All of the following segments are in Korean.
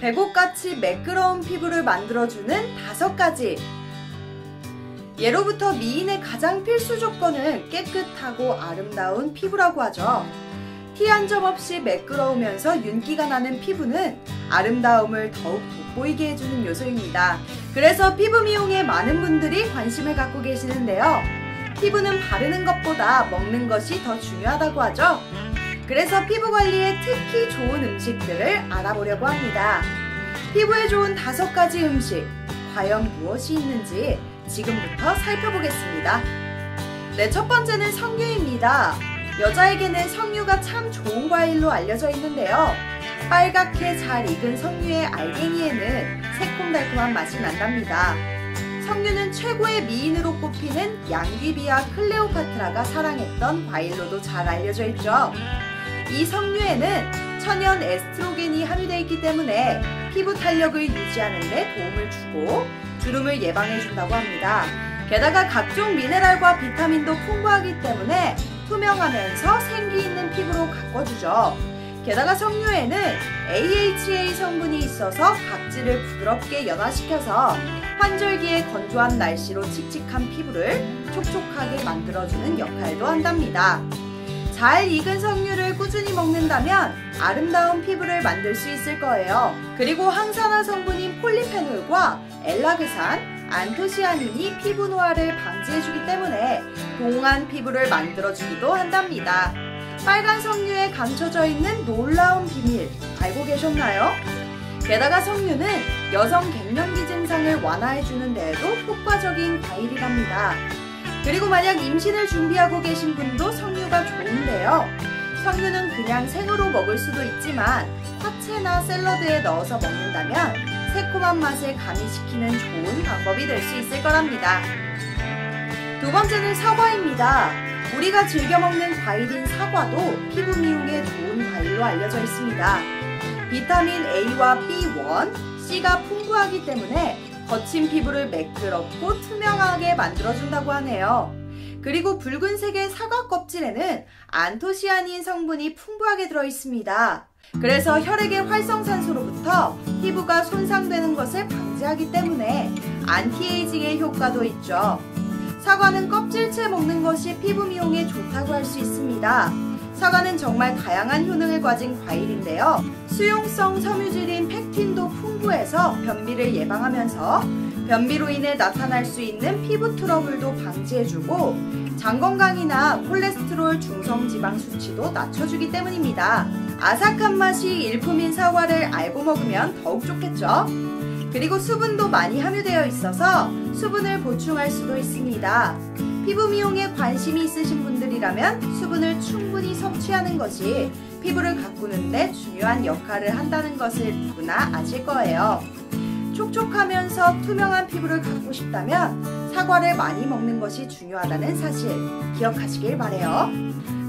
백옥같이 매끄러운 피부를 만들어주는 5가지. 예로부터 미인의 가장 필수 조건은 깨끗하고 아름다운 피부라고 하죠. 티 한 점 없이 매끄러우면서 윤기가 나는 피부는 아름다움을 더욱 돋보이게 해주는 요소입니다. 그래서 피부 미용에 많은 분들이 관심을 갖고 계시는데요. 피부는 바르는 것보다 먹는 것이 더 중요하다고 하죠. 그래서 피부 관리에 특히 좋은 음식들을 알아보려고 합니다. 피부에 좋은 5가지 음식, 과연 무엇이 있는지 지금부터 살펴보겠습니다. 네, 첫 번째는 석류입니다. 여자에게는 석류가 참 좋은 과일로 알려져 있는데요. 빨갛게 잘 익은 석류의 알갱이에는 새콤달콤한 맛이 난답니다. 석류는 최고의 미인으로 꼽히는 양귀비와 클레오파트라가 사랑했던 과일로도 잘 알려져 있죠. 이 석류에는 천연 에스트로겐이 함유되어 있기 때문에 피부 탄력을 유지하는 데 도움을 주고 주름을 예방해준다고 합니다. 게다가 각종 미네랄과 비타민도 풍부하기 때문에 투명하면서 생기 있는 피부로 가꿔주죠. 게다가 석류에는 AHA 성분이 있어서 각질을 부드럽게 연화시켜서 환절기에 건조한 날씨로 칙칙한 피부를 촉촉하게 만들어주는 역할도 한답니다. 잘 익은 석류를 꾸준히 먹는다면 아름다운 피부를 만들 수 있을 거예요. 그리고 항산화 성분인 폴리페놀과 엘라그산, 안토시아닌이 피부 노화를 방지해주기 때문에 동안 피부를 만들어주기도 한답니다. 빨간 석류에 감춰져 있는 놀라운 비밀 알고 계셨나요? 게다가 석류는 여성 갱년기 증상을 완화해주는 데에도 효과적인 과일이랍니다. 그리고 만약 임신을 준비하고 계신 분도 석류가 좋은데요. 석류는 그냥 생으로 먹을 수도 있지만 화채나 샐러드에 넣어서 먹는다면 새콤한 맛을 가미시키는 좋은 방법이 될 수 있을 거랍니다. 두 번째는 사과입니다. 우리가 즐겨 먹는 과일인 사과도 피부 미용에 좋은 과일로 알려져 있습니다. 비타민 A와 B1, C가 풍부하기 때문에 거친 피부를 매끄럽고 투명하게 만들어준다고 하네요. 그리고 붉은색의 사과 껍질에는 안토시아닌 성분이 풍부하게 들어있습니다. 그래서 혈액의 활성산소로부터 피부가 손상되는 것을 방지하기 때문에 안티에이징의 효과도 있죠. 사과는 껍질째 먹는 것이 피부 미용에 좋다고 할 수 있습니다. 사과는 정말 다양한 효능을 가진 과일인데요. 수용성 섬유질인 팩틴도 풍부해서 변비를 예방하면서 변비로 인해 나타날 수 있는 피부 트러블도 방지해주고 장 건강이나 콜레스테롤 중성지방 수치도 낮춰주기 때문입니다. 아삭한 맛이 일품인 사과를 알고 먹으면 더욱 좋겠죠? 그리고 수분도 많이 함유되어 있어서 수분을 보충할 수도 있습니다. 피부 미용에 관심이 있으신 분들이라면 수분을 충분히 섭취하는 것이 피부를 가꾸는 데 중요한 역할을 한다는 것을 누구나 아실 거예요. 촉촉하면서 투명한 피부를 갖고 싶다면 사과를 많이 먹는 것이 중요하다는 사실 기억하시길 바래요.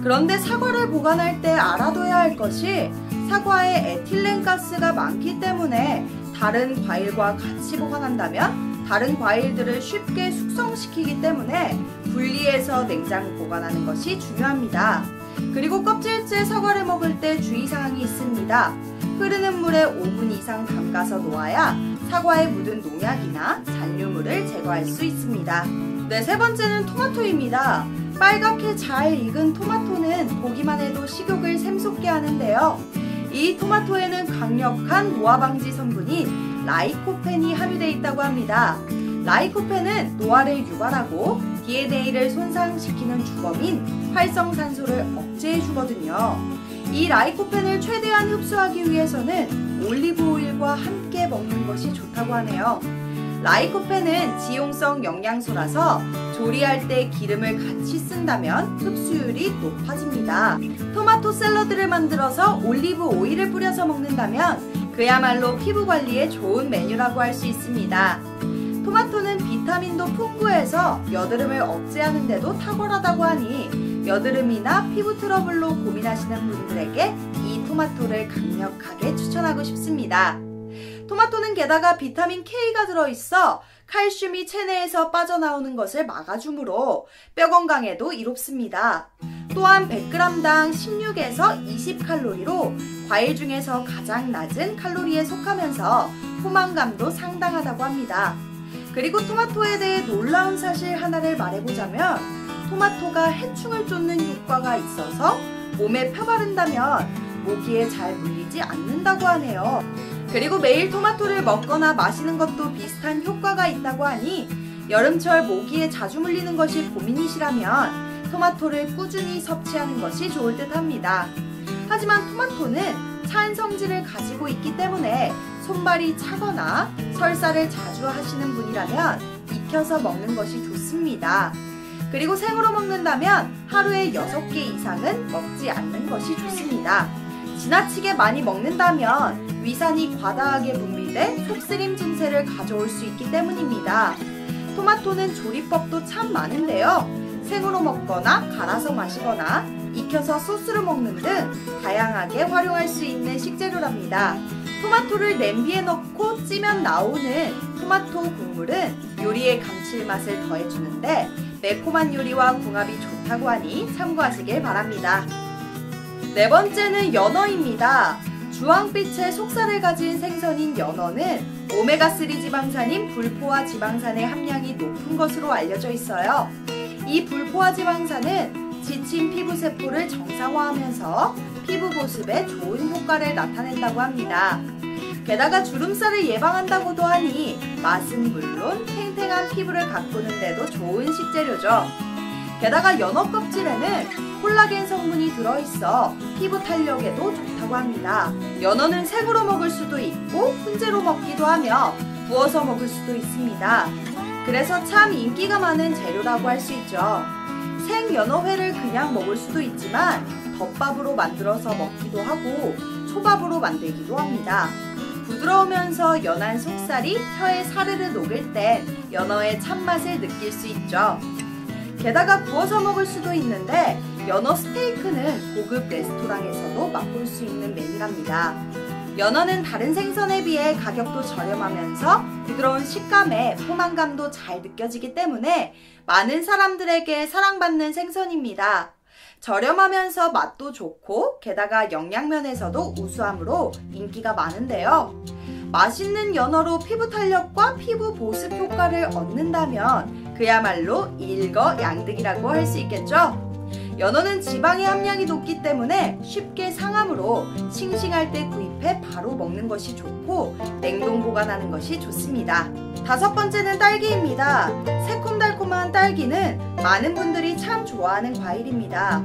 그런데 사과를 보관할 때 알아둬야 할 것이 사과에 에틸렌 가스가 많기 때문에 다른 과일과 같이 보관한다면 다른 과일들을 쉽게 숙성시키기 때문에 분리해서 냉장 보관하는 것이 중요합니다. 그리고 껍질째 사과를 먹을 때 주의사항이 있습니다. 흐르는 물에 5분 이상 담가서 놓아야 사과에 묻은 농약이나 잔류물을 제거할 수 있습니다. 네, 세 번째는 토마토입니다. 빨갛게 잘 익은 토마토는 보기만 해도 식욕을 샘솟게 하는데요. 이 토마토에는 강력한 노화 방지 성분인 라이코펜이 함유되어 있다고 합니다. 라이코펜은 노화를 유발하고 DNA를 손상시키는 주범인 활성산소를 억제해주거든요. 이 라이코펜을 최대한 흡수하기 위해서는 올리브 오일과 함께 먹는 것이 좋다고 하네요. 라이코펜은 지용성 영양소라서 조리할 때 기름을 같이 쓴다면 흡수율이 높아집니다. 토마토 샐러드를 만들어서 올리브 오일을 뿌려서 먹는다면 그야말로 피부 관리에 좋은 메뉴라고 할 수 있습니다. 토마토는 비타민도 풍부해서 여드름을 억제하는 데도 탁월하다고 하니 여드름이나 피부 트러블로 고민하시는 분들에게 이 토마토를 강력하게 추천하고 싶습니다. 토마토는 게다가 비타민 K가 들어있어 칼슘이 체내에서 빠져나오는 것을 막아주므로 뼈 건강에도 이롭습니다. 또한 100g당 16에서 20칼로리로 과일 중에서 가장 낮은 칼로리에 속하면서 포만감도 상당하다고 합니다. 그리고 토마토에 대해 놀라운 사실 하나를 말해보자면 토마토가 해충을 쫓는 효과가 있어서 몸에 펴바른다면 모기에 잘 물리지 않는다고 하네요. 그리고 매일 토마토를 먹거나 마시는 것도 비슷한 효과가 있다고 하니 여름철 모기에 자주 물리는 것이 고민이시라면 토마토를 꾸준히 섭취하는 것이 좋을 듯 합니다. 하지만 토마토는 찬 성질을 가지고 있기 때문에 손발이 차거나 설사를 자주 하시는 분이라면 익혀서 먹는 것이 좋습니다. 그리고 생으로 먹는다면 하루에 6개 이상은 먹지 않는 것이 좋습니다. 지나치게 많이 먹는다면 위산이 과다하게 분비돼 속쓰림 증세를 가져올 수 있기 때문입니다. 토마토는 조리법도 참 많은데요. 생으로 먹거나 갈아서 마시거나 익혀서 소스로 먹는 등 다양하게 활용할 수 있는 식재료랍니다. 토마토를 냄비에 넣고 찌면 나오는 토마토 국물은 요리의 감칠맛을 더해주는데 매콤한 요리와 궁합이 좋다고 하니 참고하시길 바랍니다. 네 번째는 연어입니다. 주황빛의 속살을 가진 생선인 연어는 오메가3 지방산인 불포화 지방산의 함량이 높은 것으로 알려져 있어요. 이 불포화 지방산은 지친 피부세포를 정상화하면서 피부 보습에 좋은 효과를 나타낸다고 합니다. 게다가 주름살을 예방한다고도 하니 맛은 물론 탱탱한 피부를 가꾸는 데도 좋은 식재료죠. 게다가 연어 껍질에는 콜라겐 성분이 들어있어 피부 탄력에도 좋다고 합니다. 연어는 생으로 먹을 수도 있고 훈제로 먹기도 하며 구워서 먹을 수도 있습니다. 그래서 참 인기가 많은 재료라고 할 수 있죠. 생 연어회를 그냥 먹을 수도 있지만 덮밥으로 만들어서 먹기도 하고 초밥으로 만들기도 합니다. 부드러우면서 연한 속살이 혀에 사르르 녹을 땐 연어의 참맛을 느낄 수 있죠. 게다가 구워서 먹을 수도 있는데 연어 스테이크는 고급 레스토랑에서도 맛볼 수 있는 메뉴랍니다. 연어는 다른 생선에 비해 가격도 저렴하면서 부드러운 식감에 포만감도 잘 느껴지기 때문에 많은 사람들에게 사랑받는 생선입니다. 저렴하면서 맛도 좋고 게다가 영양면에서도 우수함으로 인기가 많은데요. 맛있는 연어로 피부 탄력과 피부 보습 효과를 얻는다면 그야말로 일거양득이라고 할 수 있겠죠. 연어는 지방의 함량이 높기 때문에 쉽게 상하므로 싱싱할 때 구입해 바로 먹는 것이 좋고 냉동 보관하는 것이 좋습니다. 다섯 번째는 딸기입니다. 새콤달콤한 딸기는 많은 분들이 참 좋아하는 과일입니다.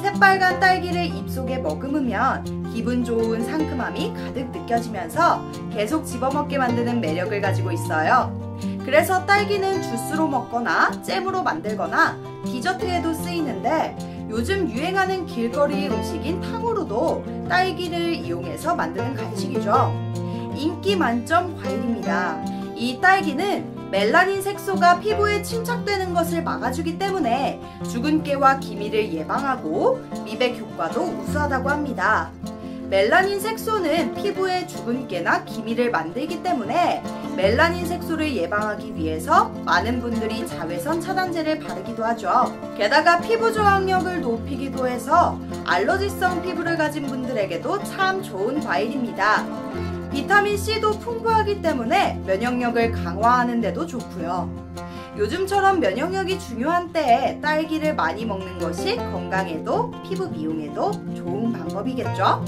새빨간 딸기를 입속에 머금으면 기분 좋은 상큼함이 가득 느껴지면서 계속 집어먹게 만드는 매력을 가지고 있어요. 그래서 딸기는 주스로 먹거나 잼으로 만들거나 디저트에도 쓰이는데 요즘 유행하는 길거리 음식인 탕후루도 딸기를 이용해서 만드는 간식이죠. 인기 만점 과일입니다. 이 딸기는 멜라닌 색소가 피부에 침착되는 것을 막아주기 때문에 주근깨와 기미를 예방하고 미백 효과도 우수하다고 합니다. 멜라닌 색소는 피부에 주근깨나 기미를 만들기 때문에 멜라닌 색소를 예방하기 위해서 많은 분들이 자외선 차단제를 바르기도 하죠. 게다가 피부 저항력을 높이기도 해서 알러지성 피부를 가진 분들에게도 참 좋은 과일입니다. 비타민C도 풍부하기 때문에 면역력을 강화하는 데도 좋고요. 요즘처럼 면역력이 중요한 때에 딸기를 많이 먹는 것이 건강에도 피부 미용에도 좋은 방법이겠죠?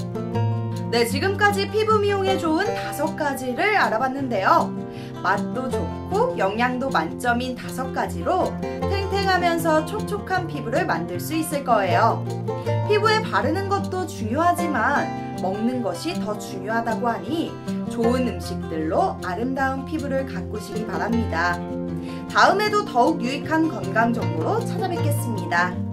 네, 지금까지 피부 미용에 좋은 5가지를 알아봤는데요. 맛도 좋고 영양도 만점인 5가지로 탱탱하면서 촉촉한 피부를 만들 수 있을 거예요. 피부에 바르는 것도 중요하지만 먹는 것이 더 중요하다고 하니 좋은 음식들로 아름다운 피부를 가꾸시기 바랍니다. 다음에도 더욱 유익한 건강 정보로 찾아뵙겠습니다.